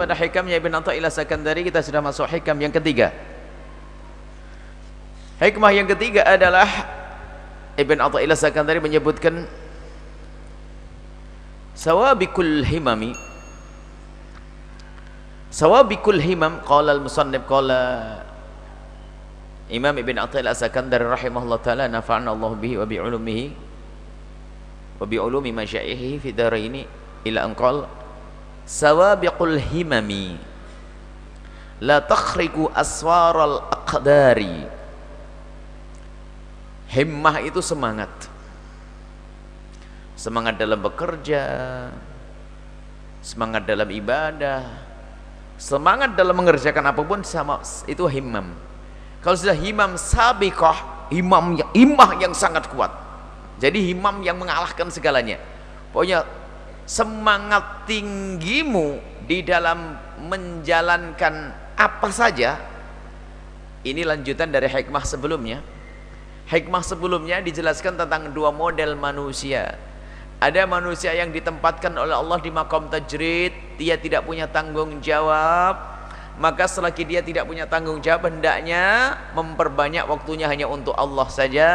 pada hikamnya Ibn Athaillah Sakandari, kita sudah masuk hikam yang ketiga. Hikmah yang ketiga adalah Ibn Athaillah Sakandari menyebutkan sawabikul himami. Sawabikul himam, qala al-musannif, qala Imam Ibn Athaillah Sakandari rahimahullah ta'ala, nafa'ana Allah bihi wa bi'ulumihi wa bi'ulumi masyaihihi fi daraini, ila anqal sawabiqul himami la takhriqu aswaral aqdari. Himmah itu semangat, semangat dalam bekerja, semangat dalam ibadah, semangat dalam mengerjakan apapun, sama itu himmam. Kalau sudah himam sabiqah, himmah yang sangat kuat, jadi himmam yang mengalahkan segalanya. Pokoknya semangat tinggimu di dalam menjalankan apa saja. Ini lanjutan dari hikmah sebelumnya. Hikmah sebelumnya dijelaskan tentang dua model manusia. Ada manusia yang ditempatkan oleh Allah di maqam tajrid, dia tidak punya tanggung jawab, maka selagi dia tidak punya tanggung jawab, hendaknya memperbanyak waktunya hanya untuk Allah saja,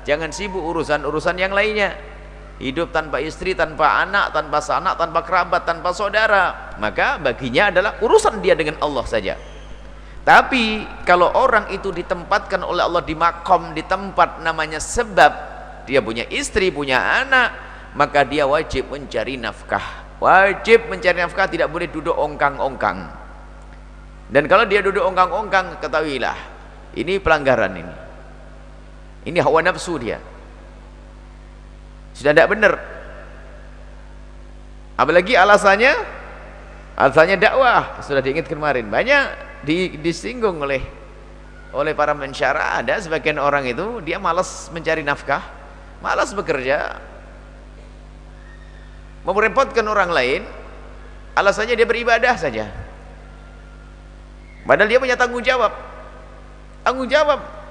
jangan sibuk urusan-urusan yang lainnya. Hidup tanpa istri, tanpa anak, tanpa sanak, tanpa kerabat, tanpa saudara, maka baginya adalah urusan dia dengan Allah saja. Tapi kalau orang itu ditempatkan oleh Allah di makom, di tempat namanya sebab, dia punya istri, punya anak, maka dia wajib mencari nafkah. Wajib mencari nafkah, tidak boleh duduk ongkang-ongkang. Dan kalau dia duduk ongkang-ongkang, ketahuilah ini pelanggaran ini. Ini hawa nafsu dia. Sudah tidak benar. Apalagi alasannya dakwah, sudah diingatkan kemarin, banyak disinggung oleh para mensyarah. Ada sebagian orang itu dia malas mencari nafkah, malas bekerja, merepotkan orang lain, alasannya dia beribadah saja, padahal dia punya tanggung jawab,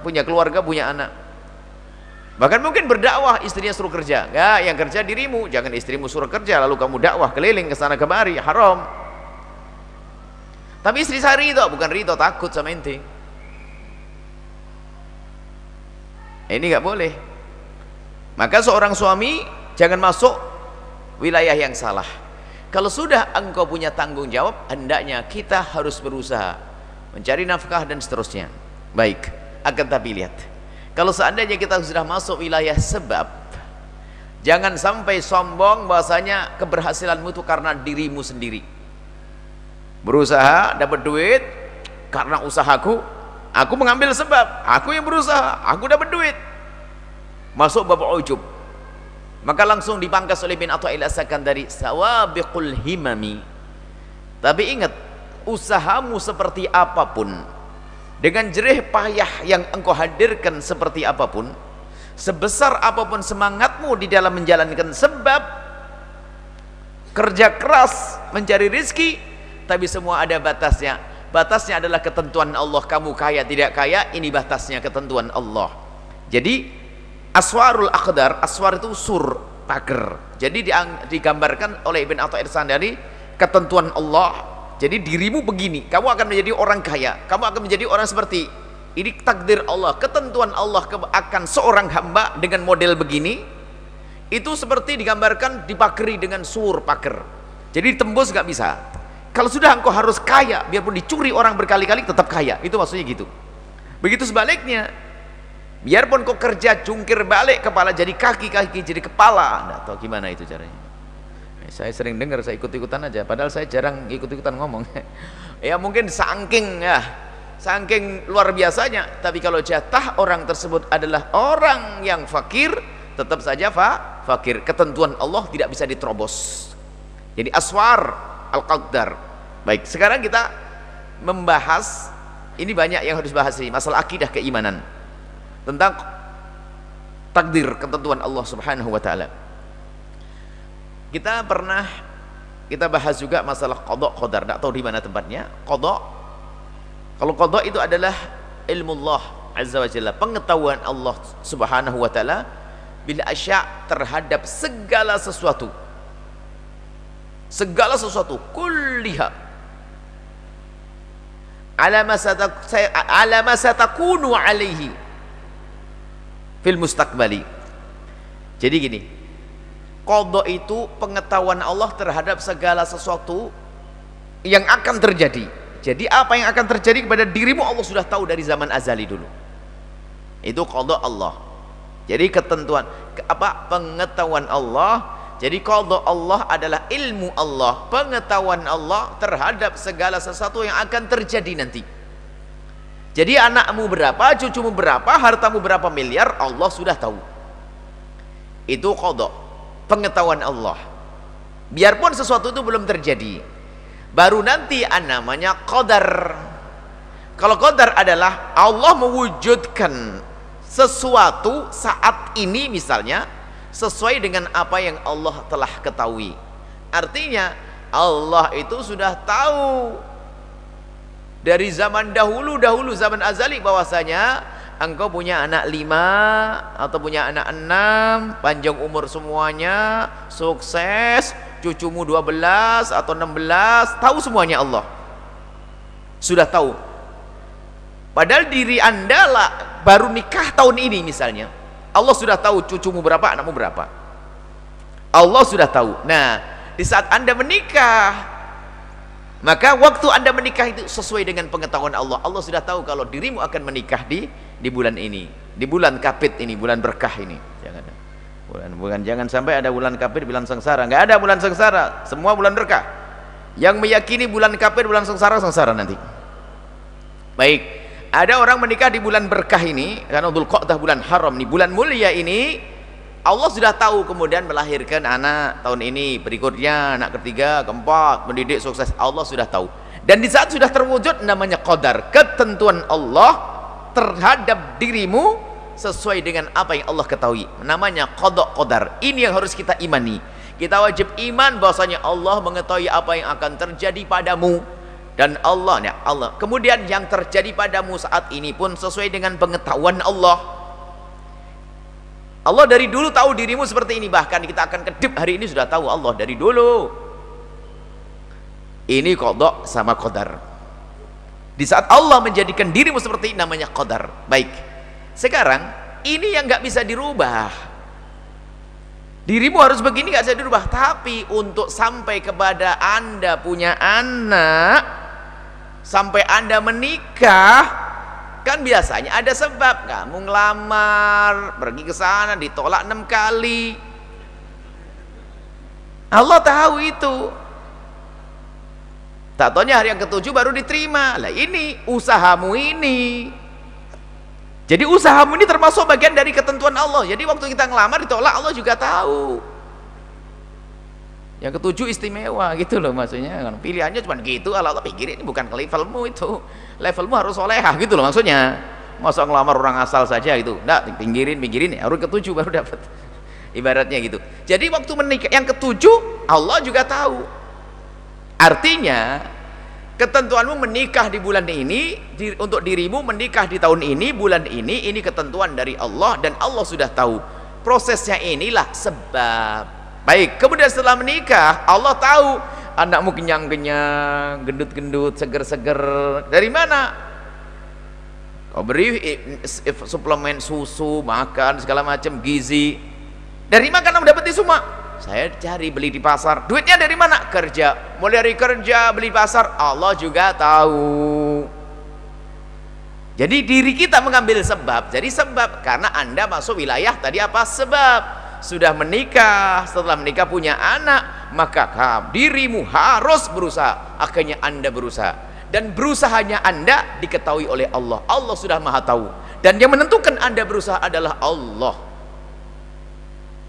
punya keluarga, punya anak. Bahkan mungkin berdakwah, istrinya suruh kerja, enggak, yang kerja dirimu, jangan istrimu suruh kerja lalu kamu dakwah keliling ke sana kemari, haram. Tapi istri saya ridho, bukan ridho takut sama ente. Ini nggak boleh. Maka seorang suami jangan masuk wilayah yang salah. Kalau sudah engkau punya tanggung jawab, hendaknya kita harus berusaha mencari nafkah dan seterusnya. Baik, akan tapi lihat, kalau seandainya kita sudah masuk wilayah sebab, jangan sampai sombong bahwasanya keberhasilanmu itu karena dirimu sendiri. Berusaha dapat duit karena usahaku, aku mengambil sebab, aku yang berusaha, aku dapat duit, masuk bab ujub. Maka langsung dipangkas oleh Ibn Athaillah Sakandari, sawabiqul himami. Tapi ingat, usahamu seperti apapun, dengan jerih payah yang engkau hadirkan seperti apapun, sebesar apapun semangatmu di dalam menjalankan sebab, kerja keras mencari rizki, tapi semua ada batasnya. Batasnya adalah ketentuan Allah. Kamu kaya tidak kaya, ini batasnya ketentuan Allah. Jadi aswarul aqdar, aswar itu sur, pagar. Jadi digambarkan oleh Ibn Athaillah Sakandari ketentuan Allah. Jadi dirimu begini, kamu akan menjadi orang kaya, kamu akan menjadi orang seperti ini, takdir Allah, ketentuan Allah akan seorang hamba dengan model begini. Itu seperti digambarkan dipagari dengan sur, pagar. Jadi tembus nggak bisa. Kalau sudah engkau harus kaya, biarpun dicuri orang berkali-kali tetap kaya, itu maksudnya gitu. Begitu sebaliknya, biarpun kau kerja jungkir balik, kepala jadi kaki, kaki jadi kepala, nggak tahu gimana itu caranya. Saya sering dengar, saya ikut-ikutan aja, padahal saya jarang ikut-ikutan ngomong. Ya mungkin saking luar biasanya. Tapi kalau jatah orang tersebut adalah orang yang fakir, tetap saja fakir. Ketentuan Allah tidak bisa diterobos. Jadi aswar al-qadar. Baik, sekarang kita membahas, ini banyak yang harus bahas ini, masalah akidah keimanan tentang takdir, ketentuan Allah Subhanahu wa taala. Kita bahas juga masalah qada qadar, enggak tahu di mana tempatnya. Qada, kalau qada itu adalah ilmu Allah azza wa jalla, pengetahuan Allah Subhanahu wa taala bil asya' terhadap segala sesuatu kulliha, ala ma satakunu alaihi fil mustaqbali. Jadi gini, qadha itu pengetahuan Allah terhadap segala sesuatu yang akan terjadi. Jadi apa yang akan terjadi kepada dirimu Allah sudah tahu dari zaman azali dulu. Itu qadha Allah. Jadi ketentuan pengetahuan Allah. Jadi qadha Allah adalah ilmu Allah, pengetahuan Allah terhadap segala sesuatu yang akan terjadi nanti. Jadi anakmu berapa, cucumu berapa, hartamu berapa miliar, Allah sudah tahu. Itu qadha, pengetahuan Allah. Biarpun sesuatu itu belum terjadi, baru nanti namanya qadar. Kalau qadar adalah Allah mewujudkan sesuatu saat ini misalnya sesuai dengan apa yang Allah telah ketahui. Artinya Allah itu sudah tahu dari zaman dahulu zaman azali bahwasanya engkau punya anak 5 atau punya anak 6, panjang umur semuanya, sukses, cucumu 12 atau 16, tahu semuanya Allah. Sudah tahu. Padahal diri Anda lah baru nikah tahun ini misalnya. Allah sudah tahu cucumu berapa, anakmu berapa. Allah sudah tahu. Nah, di saat Anda menikah, maka waktu Anda menikah itu sesuai dengan pengetahuan Allah. Allah sudah tahu kalau dirimu akan menikah di bulan ini, di bulan kapit ini, bulan berkah ini. Jangan sampai ada bulan kapit, bulan sengsara. Enggak ada bulan sengsara, semua bulan berkah. Yang meyakini bulan kapit, bulan sengsara, sengsara nanti. Baik. Ada orang menikah di bulan berkah ini, karena Dzulqa'dah bulan haram nih, bulan mulia ini, Allah sudah tahu kemudian melahirkan anak tahun ini, berikutnya anak ketiga, keempat, mendidik sukses, Allah sudah tahu. Dan di saat sudah terwujud namanya qadar, ketentuan Allah terhadap dirimu sesuai dengan apa yang Allah ketahui, namanya qadha qadar. Ini yang harus kita imani. Kita wajib iman bahwasanya Allah mengetahui apa yang akan terjadi padamu. Dan Allah, kemudian yang terjadi padamu saat ini pun sesuai dengan pengetahuan Allah. Allah dari dulu tahu dirimu seperti ini, bahkan kita akan kedip hari ini sudah tahu Allah dari dulu. Ini qadha sama qadar. Di saat Allah menjadikan dirimu seperti ini namanya qadar. Baik. Sekarang ini yang nggak bisa dirubah. Dirimu harus begini nggak bisa dirubah. Tapi untuk sampai kepada Anda punya anak, sampai Anda menikah, kan biasanya ada sebab. Kamu ngelamar, pergi ke sana, ditolak 6 kali. Allah tahu itu. Tak taunya hari yang ke-7 baru diterima. Lah ini usahamu ini. Jadi usahamu ini termasuk bagian dari ketentuan Allah. Jadi waktu kita ngelamar ditolak, Allah juga tahu. Yang ke-7 istimewa gitu loh maksudnya. Pilihannya cuma gitu, Allah pikirin ini bukan ke levelmu itu. Levelmu harus solehah gitu loh maksudnya. Masa ngelamar orang asal saja gitu. Enggak, pinggirin ya, harus ke-7 baru dapat. Ibaratnya gitu. Jadi waktu menikah yang ke-7 Allah juga tahu. Artinya ketentuanmu menikah di bulan ini, untuk dirimu menikah di tahun ini, bulan ini ketentuan dari Allah dan Allah sudah tahu. Prosesnya inilah sebab. Baik, kemudian setelah menikah Allah tahu anakmu kenyang-kenyang, gendut-gendut, seger-seger. Dari mana? Kau beri suplemen susu, makan segala macam gizi. Dari mana kamu dapat itu semua? Saya cari, beli di pasar. Duitnya dari mana? Kerja. Mulai dari kerja, beli di pasar, Allah juga tahu. Jadi diri kita mengambil sebab. Jadi sebab karena Anda masuk wilayah tadi apa? Sebab. Sudah menikah, setelah menikah punya anak, maka dirimu harus berusaha. Akhirnya Anda berusaha, dan berusahanya Anda diketahui oleh Allah. Allah sudah maha tahu, dan yang menentukan Anda berusaha adalah Allah.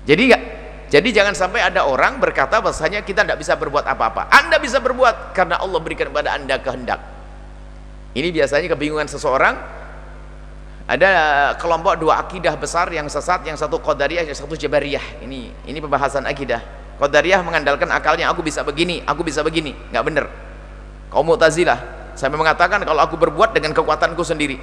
Jadi jangan sampai ada orang berkata bahasanya kita tidak bisa berbuat apa-apa. Anda bisa berbuat karena Allah berikan kepada Anda kehendak. Ini biasanya kebingungan seseorang. Ada kelompok 2 akidah besar yang sesat, yang satu Qadariyah, yang satu Jabariyah. Ini pembahasan akidah. Qadariyah mengandalkan akalnya, aku bisa begini, nggak benar. Kaum Mu'tazilah sampai mengatakan kalau aku berbuat dengan kekuatanku sendiri.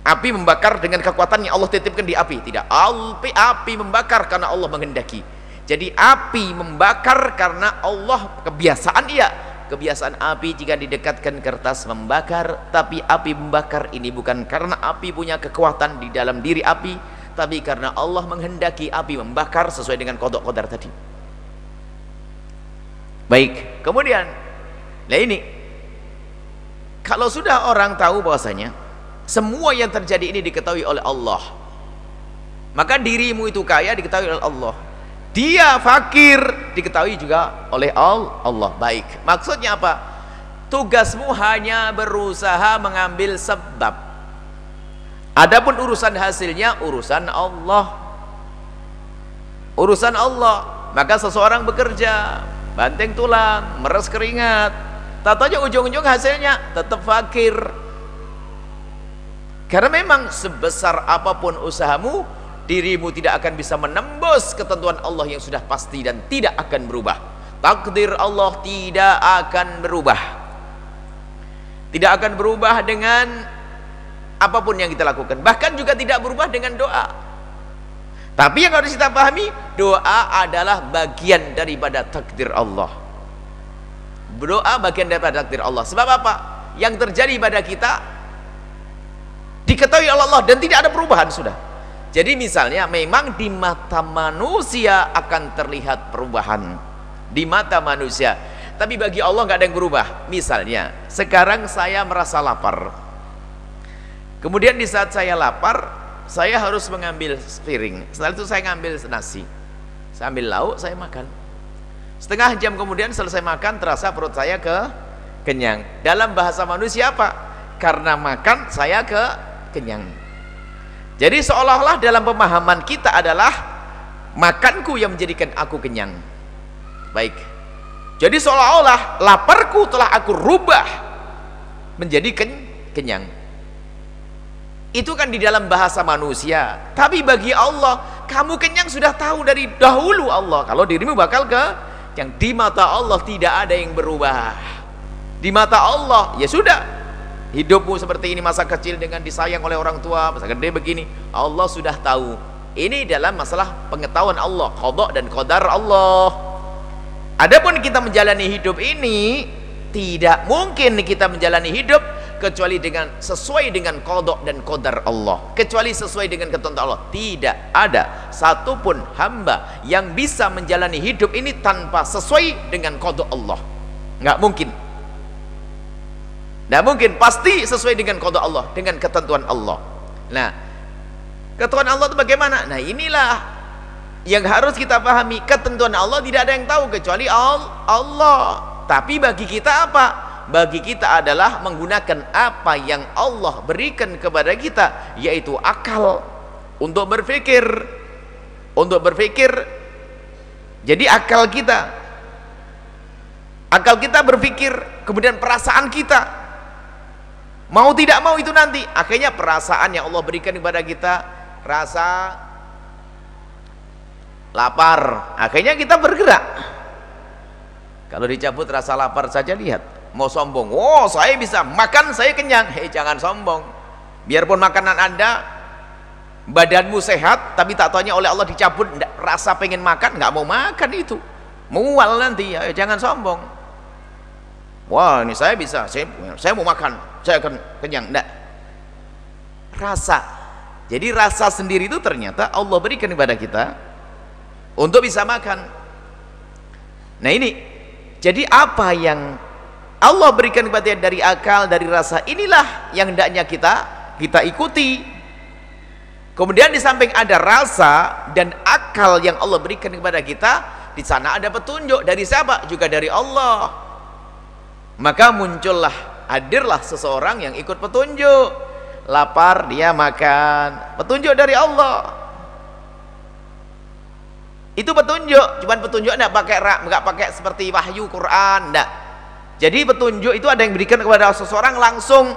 Api membakar dengan kekuatan yang Allah titipkan di api. Tidak, api membakar karena Allah menghendaki. Jadi api membakar karena Allah kebiasaan iya, kebiasaan api jika didekatkan kertas membakar, tapi api membakar ini bukan karena api punya kekuatan di dalam diri api, tapi karena Allah menghendaki api membakar sesuai dengan qada qadar tadi. Baik, kemudian nah ini kalau sudah orang tahu bahwasanya semua yang terjadi ini diketahui oleh Allah, maka dirimu itu kaya diketahui oleh Allah, dia fakir diketahui juga oleh Allah. Baik, maksudnya apa? Tugasmu hanya berusaha mengambil sebab, adapun urusan hasilnya urusan Allah. Urusan Allah. Maka seseorang bekerja banting tulang, meres keringat, tatanya ujung-ujung hasilnya tetap fakir. Karena memang sebesar apapun usahamu, dirimu tidak akan bisa menembus ketentuan Allah yang sudah pasti dan tidak akan berubah. Takdir Allah tidak akan berubah, tidak akan berubah dengan apapun yang kita lakukan, bahkan juga tidak berubah dengan doa. Tapi yang harus kita pahami, doa adalah bagian daripada takdir Allah. Doa bagian daripada takdir Allah. Sebab apa? Yang terjadi pada kita diketahui oleh Allah dan tidak ada perubahan sudah. Jadi misalnya memang di mata manusia akan terlihat perubahan di mata manusia, tapi bagi Allah nggak ada yang berubah. Misalnya sekarang saya merasa lapar, kemudian di saat saya lapar saya harus mengambil piring, setelah itu saya ngambil nasi, saya ambil lauk, saya makan. Setengah jam kemudian selesai makan, terasa perut saya kenyang. Dalam bahasa manusia apa? Karena makan saya kenyang. Jadi seolah-olah dalam pemahaman kita adalah makanku yang menjadikan aku kenyang. Baik, jadi seolah-olah laparku telah aku rubah menjadi kenyang. Itu kan di dalam bahasa manusia. Tapi bagi Allah, kamu kenyang sudah tahu dari dahulu Allah. Kalau dirimu bakal yang di mata Allah tidak ada yang berubah. Di mata Allah ya sudah, hidupmu seperti ini masa kecil dengan disayang oleh orang tua, masa gede begini, Allah sudah tahu. Ini dalam masalah pengetahuan Allah, qada dan qadar Allah. Adapun kita menjalani hidup ini, tidak mungkin kita menjalani hidup kecuali dengan sesuai dengan qada dan qadar Allah, kecuali sesuai dengan ketentuan Allah. Tidak ada satupun hamba yang bisa menjalani hidup ini tanpa sesuai dengan qada Allah. Nggak mungkin. Nggak mungkin, pasti sesuai dengan qada Allah, dengan ketentuan Allah. Nah, ketentuan Allah itu bagaimana? Nah, inilah yang harus kita pahami. Ketentuan Allah tidak ada yang tahu kecuali Allah. Tapi bagi kita apa? Bagi kita adalah menggunakan apa yang Allah berikan kepada kita, yaitu akal untuk berpikir. Jadi akal kita berpikir, kemudian perasaan kita mau tidak mau itu nanti akhirnya perasaan yang Allah berikan kepada kita, rasa lapar, akhirnya kita bergerak. Kalau dicabut rasa lapar saja, lihat, mau sombong, oh saya bisa makan, saya kenyang. Hei, jangan sombong. Biarpun makanan Anda, badanmu sehat, tapi tak taunya oleh Allah dicabut rasa pengen makan, nggak mau makan, itu mual nanti. Ya, jangan sombong. Wah, ini saya bisa, saya mau makan, saya akan kenyang. Enggak. Rasa. Jadi rasa sendiri itu ternyata Allah berikan kepada kita untuk bisa makan. Nah ini, jadi apa yang Allah berikan kepada kita dari akal, dari rasa, inilah yang hendaknya kita ikuti. Kemudian di samping ada rasa dan akal yang Allah berikan kepada kita, di sana ada petunjuk dari siapa? Juga dari Allah. Maka muncullah, hadirlah seseorang yang ikut petunjuk. Lapar dia makan, petunjuk dari Allah. Itu petunjuk, cuman petunjuk enggak pakai seperti wahyu Quran, enggak. Jadi petunjuk itu ada yang berikan kepada seseorang langsung.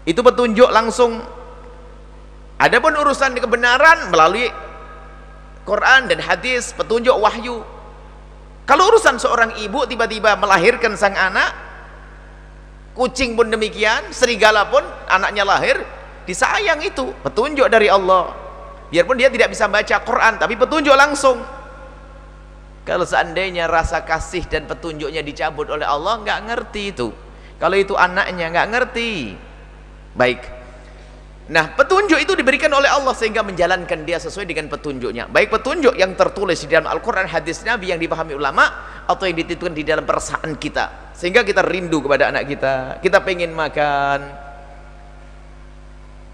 Itu petunjuk langsung. Adapun urusan kebenaran melalui Quran dan hadis, petunjuk wahyu. Kalau urusan seorang ibu tiba-tiba melahirkan sang anak, kucing pun demikian, serigala pun anaknya lahir, disayang, itu petunjuk dari Allah. Biarpun dia tidak bisa baca Quran, tapi petunjuk langsung. Kalau seandainya rasa kasih dan petunjuknya dicabut oleh Allah, nggak ngerti itu. Kalau itu anaknya nggak ngerti. Baik. Nah, petunjuk itu diberikan oleh Allah sehingga menjalankan dia sesuai dengan petunjuknya. Baik petunjuk yang tertulis di dalam Al-Quran, hadis Nabi yang dipahami ulama, atau yang dititipkan di dalam perasaan kita, sehingga kita rindu kepada anak kita. Kita pengen makan,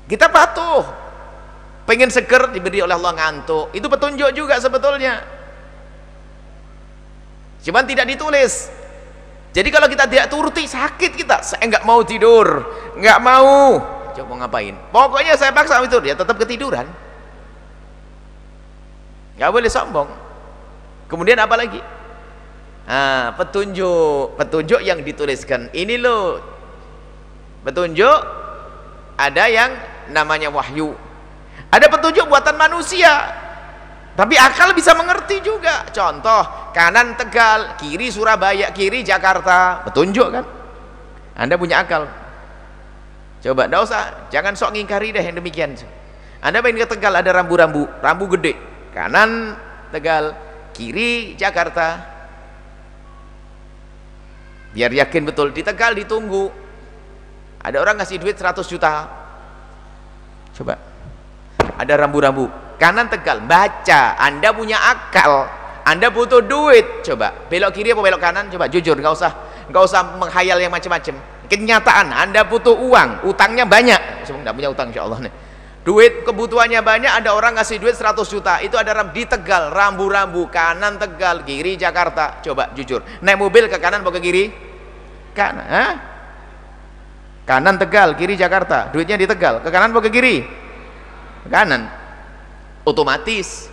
kita patuh. Pengen seger, diberi oleh Allah ngantuk. Itu petunjuk juga sebetulnya. Cuman tidak ditulis. Jadi kalau kita tidak turuti, sakit kita. Saya nggak mau tidur, nggak mau. Coba mau ngapain? Pokoknya saya paksa itu, dia tetap ketiduran. Nggak boleh sombong. Kemudian apa lagi? Nah, petunjuk yang dituliskan. Ini loh, petunjuk. Ada yang namanya wahyu. Ada petunjuk buatan manusia. Tapi akal bisa mengerti juga. Contoh, kanan Tegal, kiri Surabaya, kiri Jakarta. Petunjuk kan? Anda punya akal. Coba, enggak usah, jangan sok ngingkari deh yang demikian. Anda pengen ke Tegal, ada rambu-rambu, rambu gede. Kanan Tegal, kiri Jakarta. Biar yakin betul, di Tegal ditunggu. Ada orang ngasih duit 100 juta. Coba. Ada rambu-rambu. Kanan Tegal, baca. Anda punya akal. Anda butuh duit. Coba, belok kiri apa belok kanan? Coba jujur, nggak usah menghayal yang macam-macam. Kenyataan, Anda butuh uang, utangnya banyak. Nggak punya utang insyaallah nih. Duit kebutuhannya banyak, ada orang ngasih duit 100 juta. Itu ada di Tegal, rambu-rambu, kanan Tegal, kiri Jakarta. Coba jujur, naik mobil ke kanan atau ke kiri? Kanan. Hah? Kanan Tegal, kiri Jakarta. Duitnya di Tegal, ke kanan atau ke kiri? Ke kanan. Otomatis.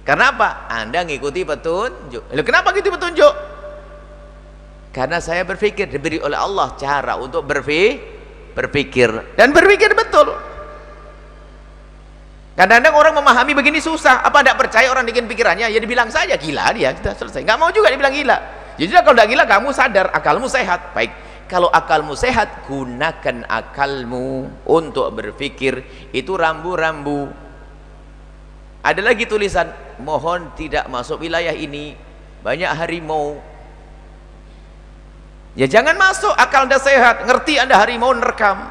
Karena apa? Anda ngikuti petunjuk. Lalu kenapa ngikuti petunjuk? Karena saya berpikir, diberi oleh Allah cara untuk berpikir dan berpikir betul. Kadang-kadang orang memahami begini susah. Apa tidak percaya orang bikin pikirannya? Ya dibilang saja gila dia, kita selesai. Nggak mau juga dibilang gila. Jadi kalau tidak gila, kamu sadar, akalmu sehat. Baik, kalau akalmu sehat, gunakan akalmu untuk berpikir. Itu rambu-rambu. Ada lagi tulisan, mohon tidak masuk wilayah ini, banyak harimau. Ya jangan masuk, akal Anda sehat, ngerti Anda harimau nerekam.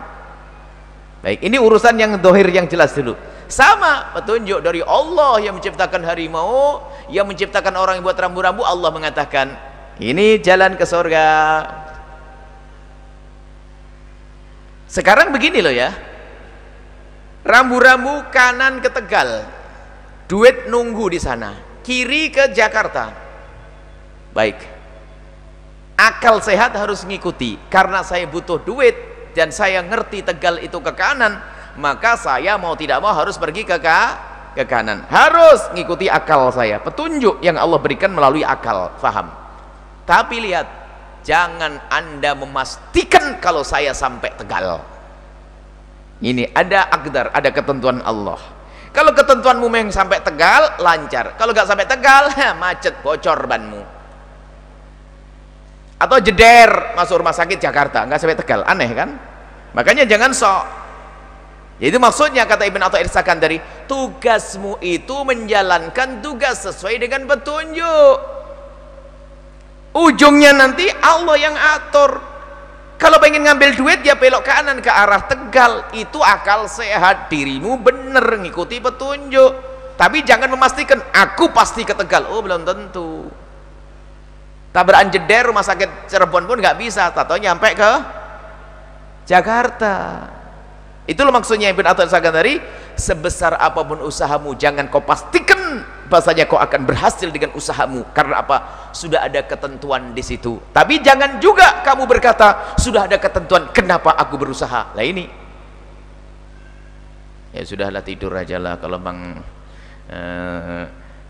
Baik, ini urusan yang dohir yang jelas dulu. Sama petunjuk dari Allah yang menciptakan harimau, yang menciptakan orang yang buat rambu-rambu. Allah mengatakan, ini jalan ke surga. Sekarang begini loh ya, rambu-rambu kanan ke Tegal, duit nunggu di sana, kiri ke Jakarta. Baik, akal sehat harus ngikuti. Karena saya butuh duit dan saya ngerti Tegal itu ke kanan, maka saya mau tidak mau harus pergi ke kanan. Harus ngikuti akal saya, petunjuk yang Allah berikan melalui akal, faham. Tapi lihat, jangan Anda memastikan kalau saya sampai Tegal. Ini ada akdar, ada ketentuan Allah. Kalau ketentuanmu memang sampai Tegal, lancar. Kalau nggak sampai Tegal, macet, bocor banmu. Atau jeder masuk rumah sakit Jakarta, nggak sampai Tegal, aneh kan? Makanya jangan sok. Itu maksudnya kata Ibn Athaillah Sakandari, tugasmu itu menjalankan tugas sesuai dengan petunjuk. Ujungnya nanti Allah yang atur. Kalau pengen ngambil duit ya belok kanan ke arah Tegal. Itu akal sehat, dirimu bener ngikuti petunjuk. Tapi jangan memastikan aku pasti ke Tegal. Oh belum tentu. Tabrakan jeder rumah sakit Cirebon pun nggak bisa, tato nyampe ke Jakarta. Itulah maksudnya Ibn Athaillah Sakandari, sebesar apapun usahamu jangan kau pastikan bahasanya kau akan berhasil dengan usahamu. Karena apa? Sudah ada ketentuan di situ. Tapi jangan juga kamu berkata sudah ada ketentuan, kenapa aku berusaha? Lah ini ya sudahlah, tidur aja lah, kalau bang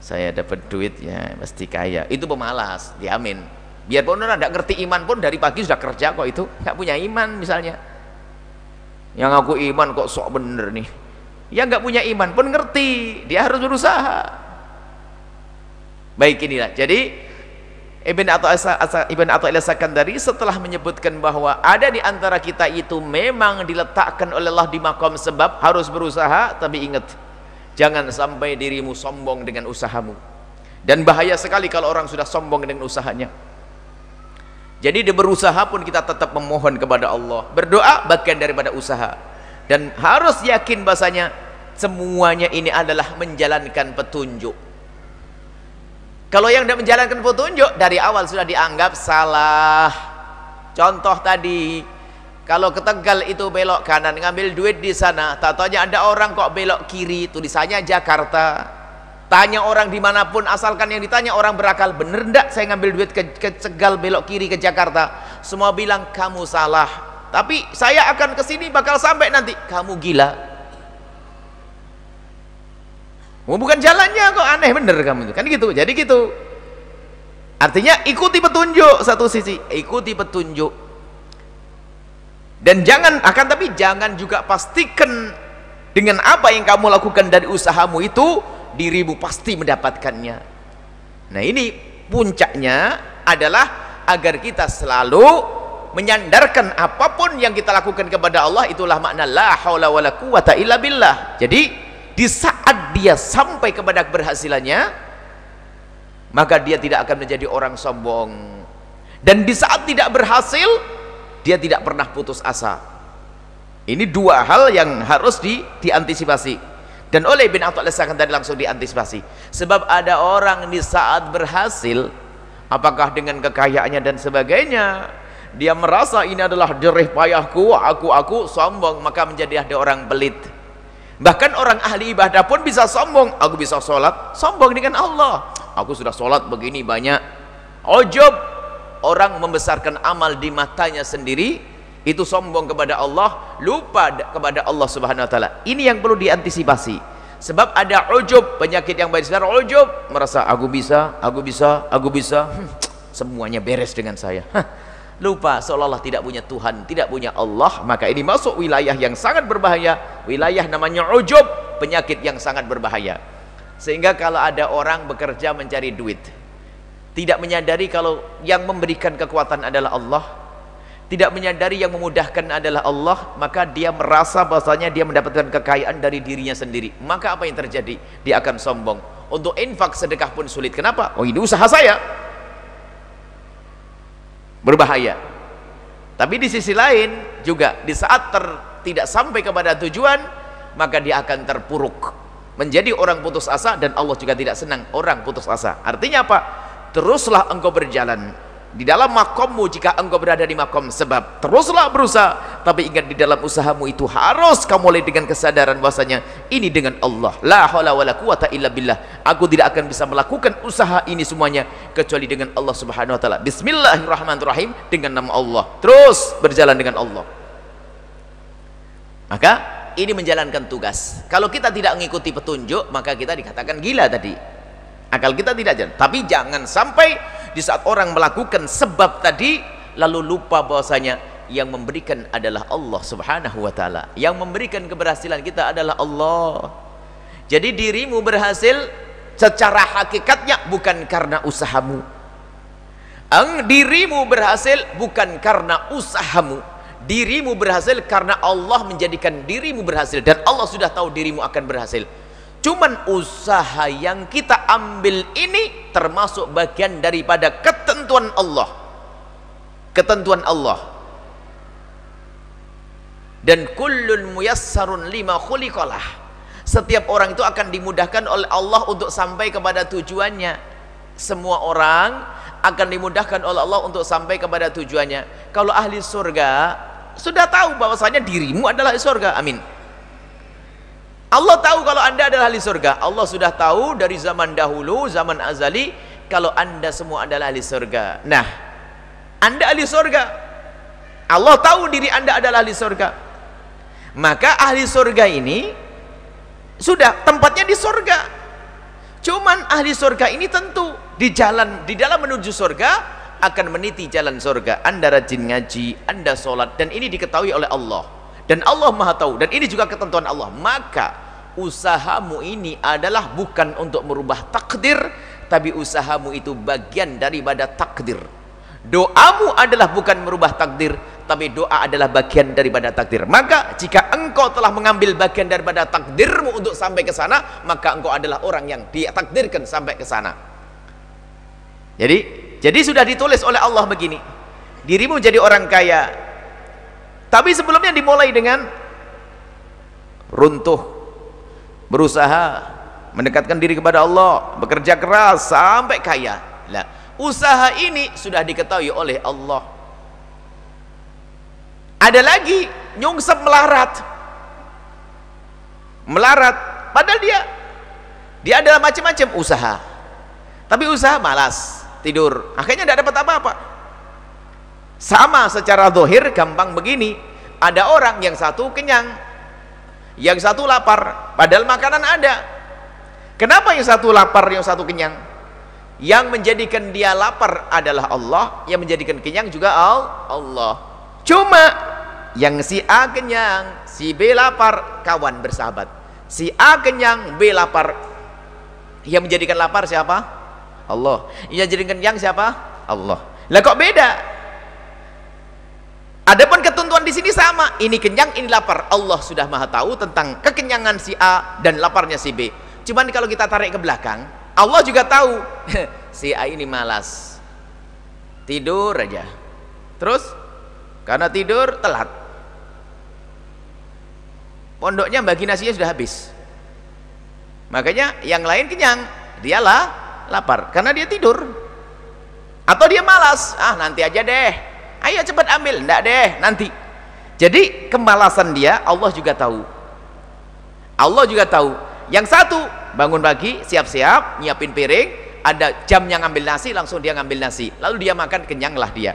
saya dapat duit ya pasti kaya. Itu pemalas, diamin. Biarpun orang tidak ngerti iman pun dari pagi sudah kerja kok, itu nggak punya iman misalnya. Yang aku iman kok sok bener nih. Yang nggak punya iman pun ngerti, dia harus berusaha. Baik, inilah. Jadi Ibn Athaillah Sakandari setelah menyebutkan bahwa ada di antara kita itu memang diletakkan oleh Allah di makom sebab, harus berusaha. Tapi ingat, jangan sampai dirimu sombong dengan usahamu. Dan bahaya sekali kalau orang sudah sombong dengan usahanya. Jadi di berusaha pun kita tetap memohon kepada Allah. Berdoa bagian daripada usaha. Dan harus yakin bahasanya semuanya ini adalah menjalankan petunjuk. Kalau yang tidak menjalankan petunjuk dari awal sudah dianggap salah. Contoh tadi, kalau ke Tegal itu belok kanan, ngambil duit di sana, tak taunya ada orang kok belok kiri, tulisannya Jakarta. Tanya orang dimanapun, asalkan yang ditanya orang berakal, bener ndak saya ngambil duit ke Tegal belok kiri ke Jakarta? Semua bilang kamu salah, tapi saya akan ke sini bakal sampai nanti. Kamu gila. Oh, bukan jalannya kok, aneh bener kamu itu. Kan gitu. Jadi gitu. Artinya ikuti petunjuk, satu sisi ikuti petunjuk. Dan jangan, akan tapi jangan juga pastikan dengan apa yang kamu lakukan dari usahamu itu dirimu pasti mendapatkannya. Nah, ini puncaknya adalah agar kita selalu menyandarkan apapun yang kita lakukan kepada Allah. Itulah makna la haula wala quwata illa billah. Jadi di saat dia sampai kepada keberhasilannya, maka dia tidak akan menjadi orang sombong. Dan di saat tidak berhasil, dia tidak pernah putus asa. Ini dua hal yang harus diantisipasi. Dan oleh Ibn Athaillah akan tadi langsung diantisipasi. Sebab ada orang di saat berhasil, apakah dengan kekayaannya dan sebagainya, dia merasa ini adalah jerih payahku, aku sombong, maka menjadi ada orang pelit. Bahkan orang ahli ibadah pun bisa sombong. Aku bisa sholat, sombong dengan Allah. Aku sudah sholat begini banyak. Ujub, orang membesarkan amal di matanya sendiri, itu sombong kepada Allah, lupa kepada Allah Subhanahu wa taala. Ini yang perlu diantisipasi. Sebab ada ujub, penyakit yang baik sekarang ujub, merasa aku bisa, semuanya beres dengan saya. Lupa seolah-olah tidak punya Tuhan, tidak punya Allah. Maka ini masuk wilayah yang sangat berbahaya. Wilayah namanya ujub, penyakit yang sangat berbahaya. Sehingga kalau ada orang bekerja mencari duit, tidak menyadari kalau yang memberikan kekuatan adalah Allah, tidak menyadari yang memudahkan adalah Allah, maka dia merasa bahasanya dia mendapatkan kekayaan dari dirinya sendiri. Maka apa yang terjadi? Dia akan sombong. Untuk infak sedekah pun sulit. Kenapa? Oh, ini usaha saya. Berbahaya. Tapi di sisi lain juga, di saat tidak sampai kepada tujuan, maka dia akan terpuruk, menjadi orang putus asa. Dan Allah juga tidak senang orang putus asa. Artinya apa? Teruslah engkau berjalan di dalam makommu. Jika engkau berada di makom sebab, teruslah berusaha. Tapi ingat, di dalam usahamu itu harus kamu mulai dengan kesadaran bahwasanya ini dengan Allah. La haula wala quwata illa billah. Aku tidak akan bisa melakukan usaha ini semuanya kecuali dengan Allah Subhanahu wa taala. Bismillahirrahmanirrahim, dengan nama Allah. Terus berjalan dengan Allah. Maka ini menjalankan tugas. Kalau kita tidak mengikuti petunjuk, maka kita dikatakan gila tadi. Akal kita tidak jalan. Tapi jangan sampai di saat orang melakukan sebab tadi lalu lupa bahwasanya yang memberikan adalah Allah Subhanahu wa taala. Yang memberikan keberhasilan kita adalah Allah. Jadi dirimu berhasil secara hakikatnya bukan karena usahamu. Dirimu berhasil bukan karena usahamu. Dirimu berhasil karena Allah menjadikan dirimu berhasil, dan Allah sudah tahu dirimu akan berhasil. Cuman usaha yang kita ambil ini termasuk bagian daripada ketentuan Allah. Ketentuan Allah. Dan kullun muyassarun lima khuliqalah. Setiap orang itu akan dimudahkan oleh Allah untuk sampai kepada tujuannya. Semua orang akan dimudahkan oleh Allah untuk sampai kepada tujuannya. Kalau ahli surga sudah tahu bahwasanya dirimu adalah ahli surga. Amin. Allah tahu kalau anda adalah ahli surga. Allah sudah tahu dari zaman dahulu, zaman azali, kalau anda semua adalah ahli surga. Nah, anda ahli surga. Allah tahu diri anda adalah ahli surga. Maka ahli surga ini sudah tempatnya di surga. Cuman ahli surga ini tentu di dalam menuju surga akan meniti jalan surga. Anda rajin ngaji, anda sholat, dan ini diketahui oleh Allah. Dan Allah maha tahu, dan ini juga ketentuan Allah. Maka usahamu ini adalah bukan untuk merubah takdir, tapi usahamu itu bagian daripada takdir. Doamu adalah bukan merubah takdir, tapi doa adalah bagian daripada takdir. Maka jika engkau telah mengambil bagian daripada takdirmu untuk sampai ke sana, maka engkau adalah orang yang ditakdirkan sampai ke sana. Jadi sudah ditulis oleh Allah begini, dirimu jadi orang kaya, tapi sebelumnya dimulai dengan runtuh, berusaha mendekatkan diri kepada Allah, bekerja keras sampai kaya. Nah, usaha ini sudah diketahui oleh Allah. Ada lagi nyungsep melarat, padahal dia adalah macam-macam usaha, tapi usaha malas, tidur, akhirnya tidak dapat apa-apa. Sama secara zahir gampang begini, ada orang yang satu kenyang, yang satu lapar, padahal makanan ada. Kenapa yang satu lapar, yang satu kenyang? Yang menjadikan dia lapar adalah Allah, yang menjadikan kenyang juga Allah. Cuma yang si A kenyang, si B lapar, kawan bersahabat. Si A kenyang, B lapar. Yang menjadikan lapar siapa? Allah. Yang menjadikan kenyang siapa? Allah. Lah kok beda? Adapun ketentuan di sini sama, ini kenyang, ini lapar. Allah sudah maha tahu tentang kekenyangan si A dan laparnya si B. Cuman kalau kita tarik ke belakang, Allah juga tahu si A ini malas, tidur aja, terus karena tidur telat, pondoknya bagi nasinya sudah habis, makanya yang lain kenyang, dia lapar karena dia tidur. Atau dia malas, nanti aja deh, ayo cepat ambil, enggak deh, nanti. Jadi kemalasan dia Allah juga tahu. Allah juga tahu. Yang satu bangun pagi, siap-siap, nyiapin piring, ada jamnya ngambil nasi, langsung dia ngambil nasi, lalu dia makan, kenyanglah dia.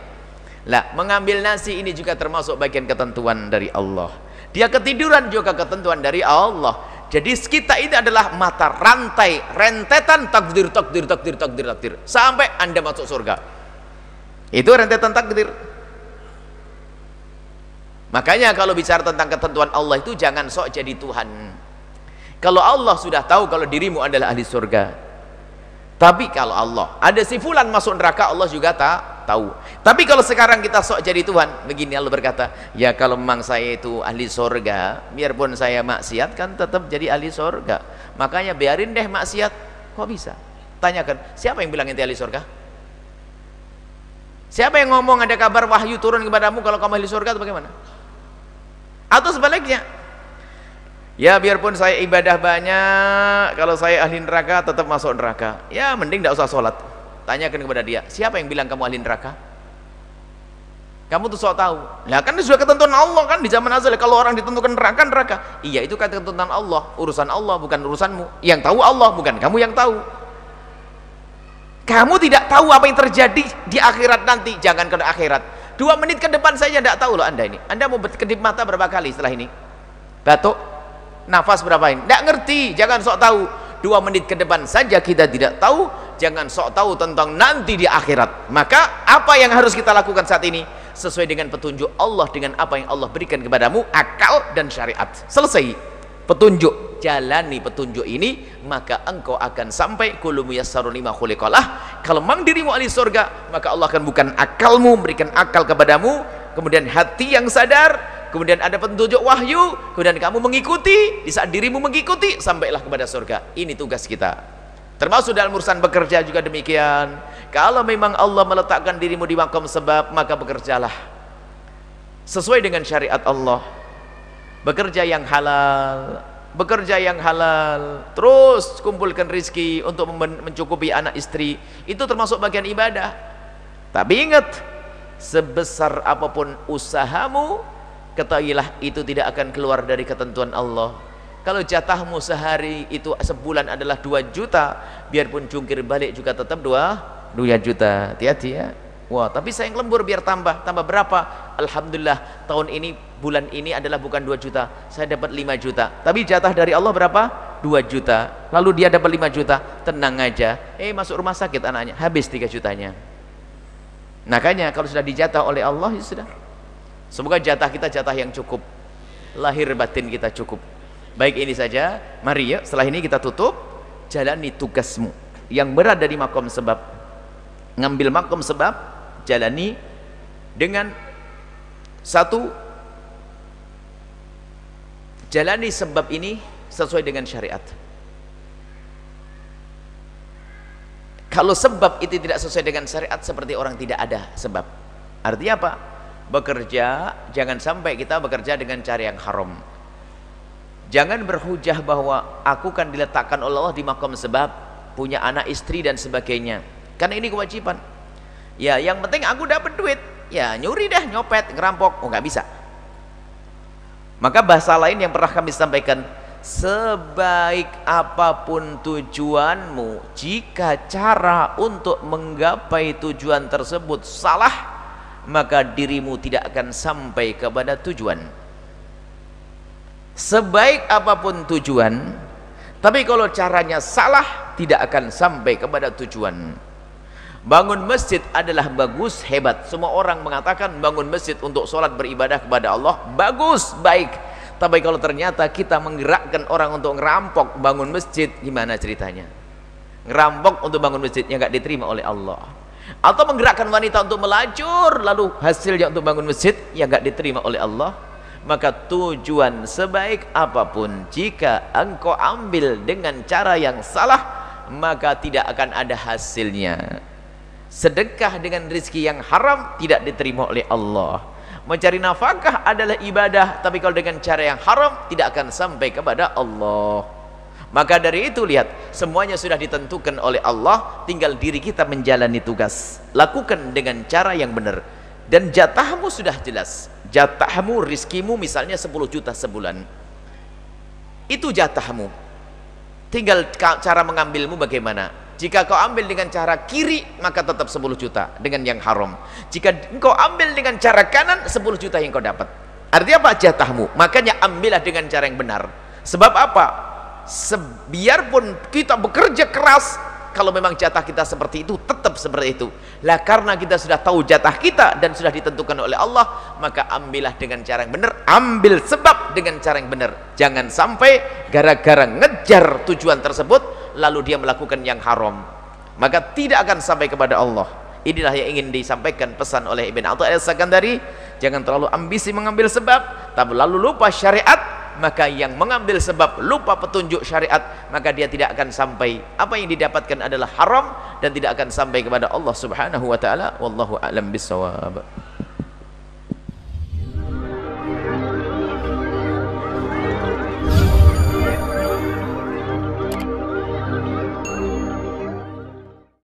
Lah, mengambil nasi ini juga termasuk bagian ketentuan dari Allah. Dia ketiduran juga ketentuan dari Allah. Jadi kita ini adalah mata rantai, rentetan takdir sampai Anda masuk surga. Itu rentetan takdir. Makanya kalau bicara tentang ketentuan Allah itu jangan sok jadi Tuhan. Kalau Allah sudah tahu kalau dirimu adalah ahli surga, tapi kalau Allah ada si fulan masuk neraka, Allah juga tak tahu. Tapi kalau sekarang kita sok jadi Tuhan, begini Allah berkata, ya kalau memang saya itu ahli surga, biarpun saya maksiat kan tetap jadi ahli surga. Makanya biarin deh maksiat. Kok bisa? Tanyakan, siapa yang bilang ente ahli surga? Siapa yang ngomong ada kabar wahyu turun kepadamu kalau kamu ahli surga atau bagaimana? Atau sebaliknya, ya biarpun saya ibadah banyak, kalau saya ahli neraka tetap masuk neraka. Ya mending tidak usah sholat. Tanyakan kepada dia, siapa yang bilang kamu ahli neraka? Kamu tuh sok tahu. Lah kan sudah ketentuan Allah kan di zaman azal, kalau orang ditentukan neraka. Iya, itu kan ketentuan Allah, urusan Allah bukan urusanmu. Yang tahu Allah, bukan kamu yang tahu. Kamu tidak tahu apa yang terjadi di akhirat nanti. Jangan ke akhirat, 2 menit ke depan saja tidak tahu loh Anda ini. Anda mau berkedip mata berapa kali setelah ini? Batuk, nafas berapa ini? Tidak ngerti, jangan sok tahu. 2 menit ke depan saja kita tidak tahu, jangan sok tahu tentang nanti di akhirat. Maka apa yang harus kita lakukan saat ini? Sesuai dengan petunjuk Allah, dengan apa yang Allah berikan kepadamu, akal dan syariat. Selesai petunjuk, jalani petunjuk ini, maka engkau akan sampai kullu muyassarun lima khuliqalah. Kalau memang dirimu ahli surga, maka Allah akan bukan akalmu, memberikan akal kepadamu, kemudian hati yang sadar, kemudian ada petunjuk wahyu, kemudian kamu mengikuti. Di saat dirimu mengikuti, sampailah kepada surga. Ini tugas kita. Termasuk dalam urusan bekerja juga demikian. Kalau memang Allah meletakkan dirimu di maqam sebab, maka bekerjalah sesuai dengan syariat Allah. Bekerja yang halal, terus kumpulkan rizki untuk mencukupi anak istri. Itu termasuk bagian ibadah. Tapi ingat, sebesar apapun usahamu, ketahuilah itu tidak akan keluar dari ketentuan Allah. Kalau jatahmu sehari itu sebulan adalah 2 juta, biarpun jungkir balik juga tetap 2 juta. Hati-hati ya. Wah, tapi saya lembur biar tambah berapa? Alhamdulillah tahun ini, bulan ini adalah bukan 2 juta, saya dapat 5 juta. Tapi jatah dari Allah berapa? 2 juta. Lalu dia dapat 5 juta, tenang aja. Masuk rumah sakit anaknya, habis 3 jutanya. Makanya kalau sudah dijatah oleh Allah, ya sudah. Semoga jatah kita jatah yang cukup, lahir batin kita cukup. Baik, ini saja. Mari ya, setelah ini kita tutup. Jalani tugasmu yang berat dari makom sebab. Ngambil makom sebab, jalani dengan satu, jalani sebab ini sesuai dengan syariat. Kalau sebab itu tidak sesuai dengan syariat, seperti orang tidak ada sebab. Artinya apa? Bekerja, jangan sampai kita bekerja dengan cara yang haram. Jangan berhujah bahwa aku kan diletakkan oleh Allah di makom sebab, punya anak, istri dan sebagainya. Karena ini kewajiban. Ya, yang penting aku dapat duit. Ya, nyuri dah, nyopet, ngerampok. Oh, nggak bisa. Maka bahasa lain yang pernah kami sampaikan, sebaik apapun tujuanmu, jika cara untuk menggapai tujuan tersebut salah, maka dirimu tidak akan sampai kepada tujuan. Sebaik apapun tujuan, tapi kalau caranya salah, tidak akan sampai kepada tujuan. Bangun masjid adalah bagus, hebat. Semua orang mengatakan bangun masjid untuk sholat beribadah kepada Allah, bagus, baik. Tapi kalau ternyata kita menggerakkan orang untuk ngerampok bangun masjid, gimana ceritanya? Ngerampok untuk bangun masjidnya nggak diterima oleh Allah. Atau menggerakkan wanita untuk melacur, lalu hasilnya untuk bangun masjid, ya nggak diterima oleh Allah. Maka tujuan sebaik apapun, jika engkau ambil dengan cara yang salah, maka tidak akan ada hasilnya. Sedekah dengan rezeki yang haram tidak diterima oleh Allah. Mencari nafkah adalah ibadah, tapi kalau dengan cara yang haram tidak akan sampai kepada Allah. Maka dari itu lihat, semuanya sudah ditentukan oleh Allah, tinggal diri kita menjalani tugas. Lakukan dengan cara yang benar. Dan jatahmu sudah jelas. Jatahmu, rizkimu misalnya 10 juta sebulan. Itu jatahmu. Tinggal cara mengambilmu bagaimana. Jika kau ambil dengan cara kiri, maka tetap 10 juta dengan yang haram. Jika kau ambil dengan cara kanan, 10 juta yang kau dapat. Artinya apa? Jatahmu. Makanya ambillah dengan cara yang benar. Sebab apa? Biarpun kita bekerja keras, kalau memang jatah kita seperti itu, tetap seperti itu. Lah karena kita sudah tahu jatah kita dan sudah ditentukan oleh Allah, maka ambillah dengan cara yang benar. Ambil sebab dengan cara yang benar. Jangan sampai gara-gara ngejar tujuan tersebut lalu dia melakukan yang haram, maka tidak akan sampai kepada Allah. Inilah yang ingin disampaikan pesan oleh Ibn Atha al-Sakandari. Jangan terlalu ambisi mengambil sebab, tapi lalu lupa syariat. Maka yang mengambil sebab lupa petunjuk syariat, maka dia tidak akan sampai, apa yang didapatkan adalah haram dan tidak akan sampai kepada Allah Subhanahu wa taala. Wallahu a'lam bissawab.